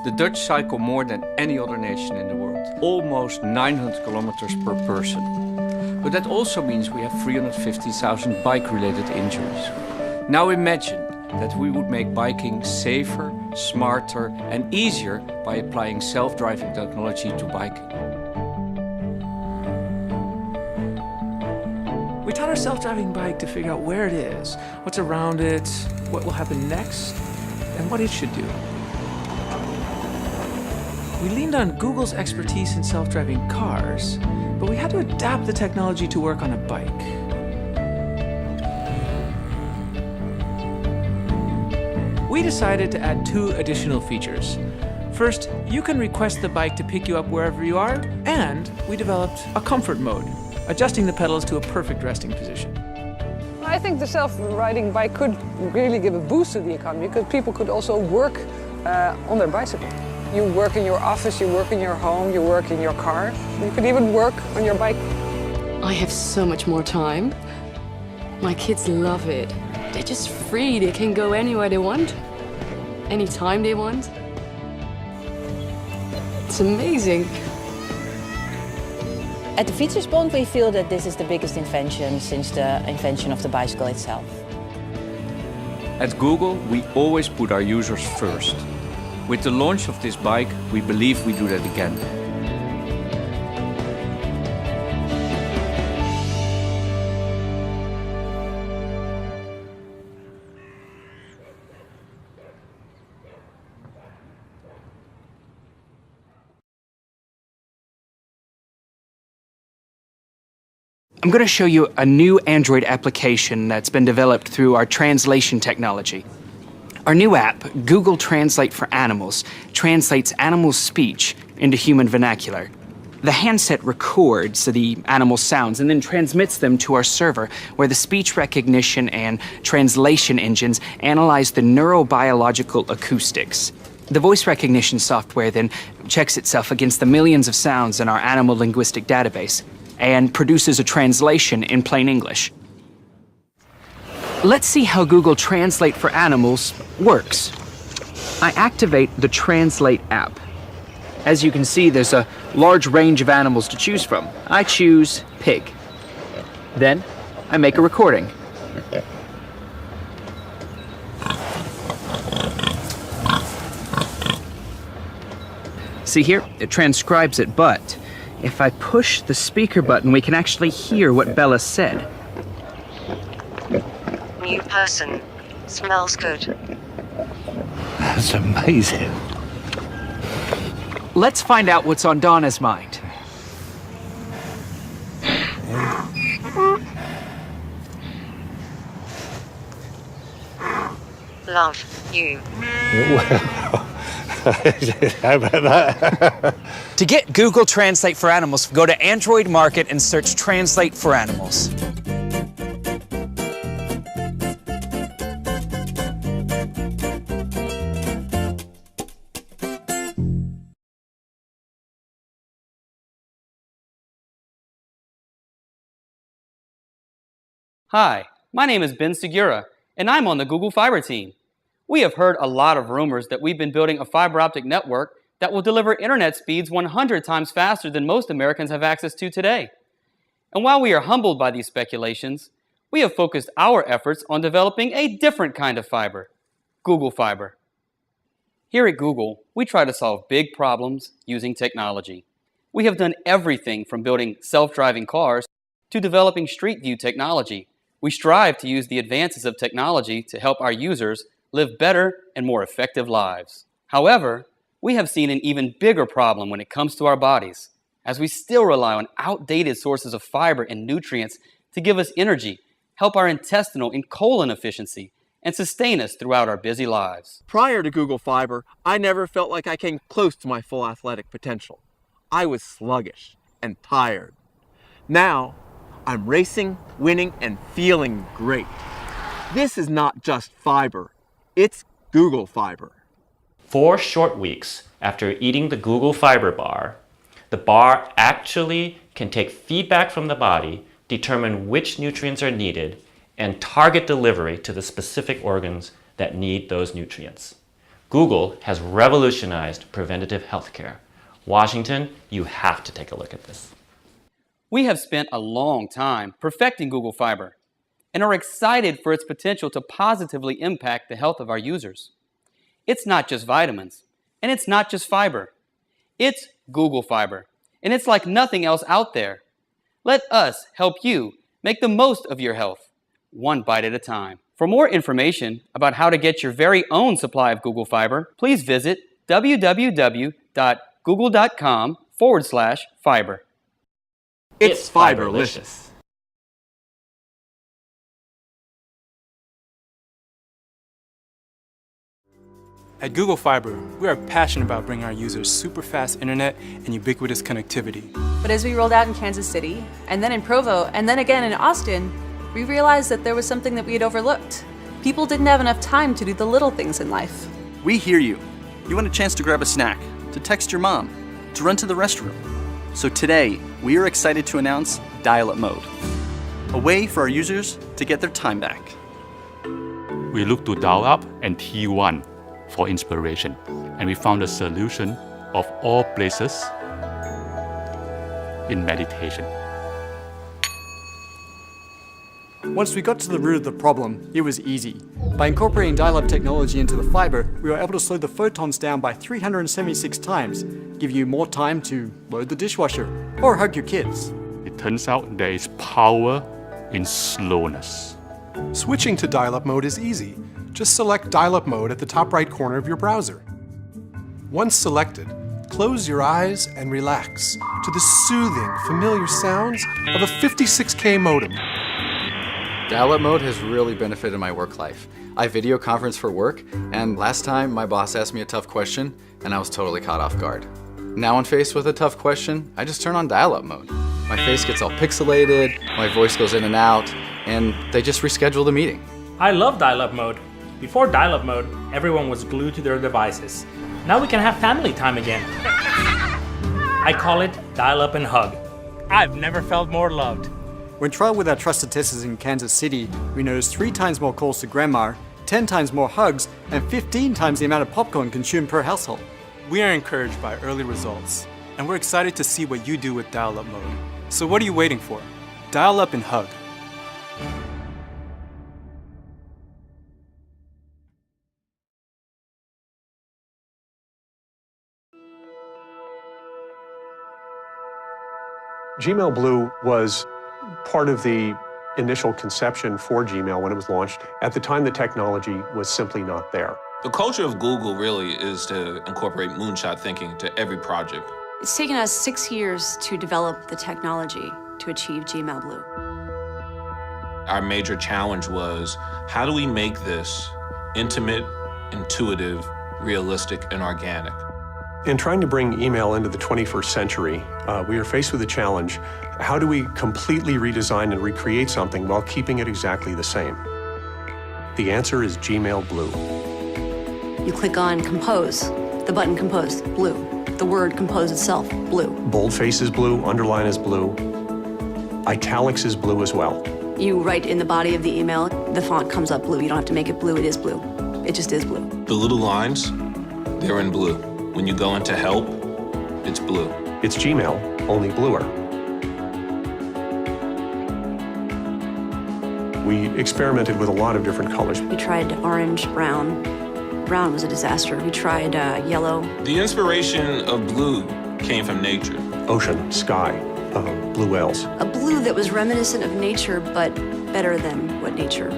The Dutch cycle more than any other nation in the world, almost 900 kilometers per person. But that also means we have 350,000 bike-related injuries. Now imagine that we would make biking safer, smarter and easier by applying self-driving technology to biking. We taught our self-driving bike to figure out where it is, what's around it, what will happen next, and what it should do. We leaned on Google's expertise in self-driving cars, but we had to adapt the technology to work on a bike. We decided to add 2 additional features. First, you can request the bike to pick you up wherever you are, and we developed a comfort mode, adjusting the pedals to a perfect resting position. I think the self-riding bike could really give a boost to the economy because people could also work on their bicycle. You work in your office, you work in your home, you work in your car. You could even work on your bike. I have so much more time. My kids love it. They're just free. They can go anywhere they want, anytime they want. It's amazing. At the Fietsersbond, we feel that this is the biggest invention since the invention of the bicycle itself. At Google, we always put our users first. With the launch of this bike, we believe we do that again. I'm going to show you a new Android application that's been developed through our translation technology. Our new app, Google Translate for Animals, translates animal speech into human vernacular. The handset records the animal sounds and then transmits them to our server, where the speech recognition and translation engines analyze the neurobiological acoustics. The voice recognition software then checks itself against the millions of sounds in our animal linguistic database and produces a translation in plain English. Let's see how Google Translate for Animals works. I activate the Translate app. As you can see, there's a large range of animals to choose from. I choose pig. Then I make a recording. See here, it transcribes it, but if I push the speaker button, we can actually hear what Bella said. New person. Smells good. That's amazing. Let's find out what's on Donna's mind. Love you. How about that? To get Google Translate for Animals, go to Android Market and search Translate for Animals. Hi, my name is Ben Segura, and I'm on the Google Fiber team. We have heard a lot of rumors that we've been building a fiber optic network that will deliver internet speeds 100 times faster than most Americans have access to today. And while we are humbled by these speculations, we have focused our efforts on developing a different kind of fiber, Google Fiber. Here at Google, we try to solve big problems using technology. We have done everything from building self-driving cars to developing Street View technology. We strive to use the advances of technology to help our users live better and more effective lives. However, we have seen an even bigger problem when it comes to our bodies, as we still rely on outdated sources of fiber and nutrients to give us energy, help our intestinal and colon efficiency, and sustain us throughout our busy lives. Prior to Google Fiber, I never felt like I came close to my full athletic potential. I was sluggish and tired. Now, I'm racing, winning, and feeling great. This is not just fiber, it's Google Fiber. 4 short weeks after eating the Google Fiber bar, the bar actually can take feedback from the body, determine which nutrients are needed, and target delivery to the specific organs that need those nutrients. Google has revolutionized preventative healthcare. Washington, you have to take a look at this. We have spent a long time perfecting Google Fiber and are excited for its potential to positively impact the health of our users. It's not just vitamins, and it's not just fiber. It's Google Fiber, and it's like nothing else out there. Let us help you make the most of your health, one bite at a time. For more information about how to get your very own supply of Google Fiber, please visit www.google.com/fiber. It's Fiberlicious. At Google Fiber, we are passionate about bringing our users super fast internet and ubiquitous connectivity. But as we rolled out in Kansas City, and then in Provo, and then again in Austin, we realized that there was something that we had overlooked. People didn't have enough time to do the little things in life. We hear you. You want a chance to grab a snack, to text your mom, to run to the restroom. So today, we are excited to announce Dial-Up Mode, a way for our users to get their time back. We looked to Dial-Up and T1 for inspiration, and we found a solution of all places in meditation. Once we got to the root of the problem, it was easy. By incorporating dial-up technology into the fiber, we were able to slow the photons down by 376 times, giving you more time to load the dishwasher or hug your kids. It turns out there is power in slowness. Switching to dial-up mode is easy. Just select dial-up mode at the top right corner of your browser. Once selected, close your eyes and relax to the soothing, familiar sounds of a 56K modem. Dial-Up Mode has really benefited my work life. I video conference for work, and last time my boss asked me a tough question, and I was totally caught off guard. Now when faced with a tough question, I just turn on Dial-Up Mode. My face gets all pixelated, my voice goes in and out, and they just reschedule the meeting. I love Dial-Up Mode. Before Dial-Up Mode, everyone was glued to their devices. Now we can have family time again. I call it Dial-Up and Hug. I've never felt more loved. When trialed with our trusted testers in Kansas City, we noticed 3 times more calls to grandma, 10 times more hugs, and 15 times the amount of popcorn consumed per household. We are encouraged by early results, and we're excited to see what you do with Dial-Up Mode. So what are you waiting for? Dial up and hug. Gmail Blue was part of the initial conception for Gmail when it was launched. At the time, the technology was simply not there. The culture of Google really is to incorporate moonshot thinking to every project. It's taken us 6 years to develop the technology to achieve Gmail Blue. Our major challenge was, how do we make this intimate, intuitive, realistic, and organic? In trying to bring email into the 21st century, we are faced with a challenge. How do we completely redesign and recreate something while keeping it exactly the same? The answer is Gmail Blue. You click on Compose, the button Compose, blue. The word Compose itself, blue. Boldface is blue, underline is blue. Italics is blue as well. You write in the body of the email, the font comes up blue. You don't have to make it blue, it is blue. It just is blue. The little lines, they're in blue. When you go into help, it's blue. It's Gmail, only bluer. We experimented with a lot of different colors. We tried orange, brown. Brown was a disaster. We tried yellow. The inspiration of blue came from nature. Ocean, sky, blue whales. A blue that was reminiscent of nature, but better than what nature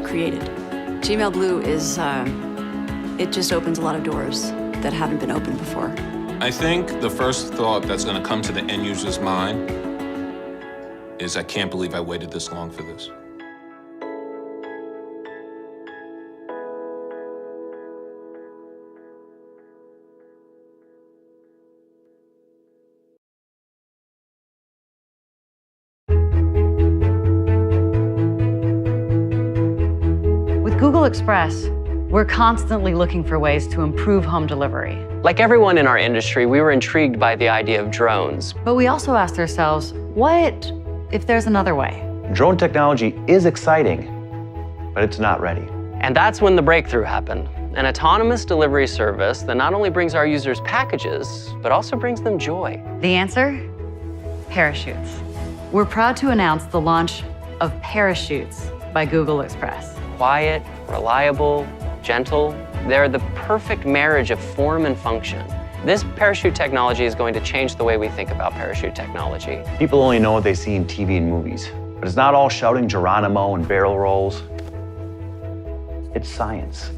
created. Gmail Blue is, it just opens a lot of doors that haven't been opened before. I think the first thought that's going to come to the end user's mind is, I can't believe I waited this long for this. With Google Express, we're constantly looking for ways to improve home delivery. Like everyone in our industry, we were intrigued by the idea of drones. But we also asked ourselves, what if there's another way? Drone technology is exciting, but it's not ready. And that's when the breakthrough happened. An autonomous delivery service that not only brings our users packages, but also brings them joy. The answer? Parachutes. We're proud to announce the launch of Parachutes by Google Express. Quiet, reliable, gentle, they're the perfect marriage of form and function. This parachute technology is going to change the way we think about parachute technology. People only know what they see in TV and movies, but it's not all shouting Geronimo and barrel rolls. It's science.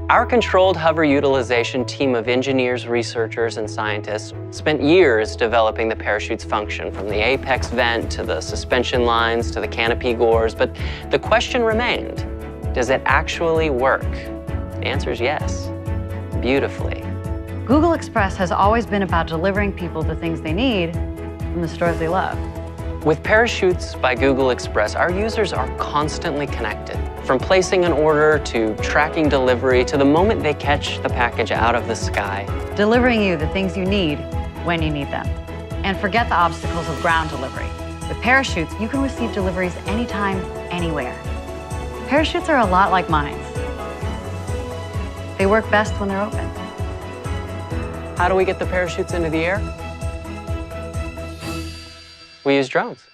Our controlled hover utilization team of engineers, researchers, and scientists spent years developing the parachute's function, from the apex vent to the suspension lines to the canopy gores. But the question remained, does it actually work? The answer is yes, beautifully. Google Express has always been about delivering people the things they need from the stores they love. With Parachutes by Google Express, our users are constantly connected. From placing an order to tracking delivery to the moment they catch the package out of the sky. Delivering you the things you need when you need them. And forget the obstacles of ground delivery. With Parachutes, you can receive deliveries anytime, anywhere. Parachutes are a lot like mines. They work best when they're open. How do we get the parachutes into the air? We use drones.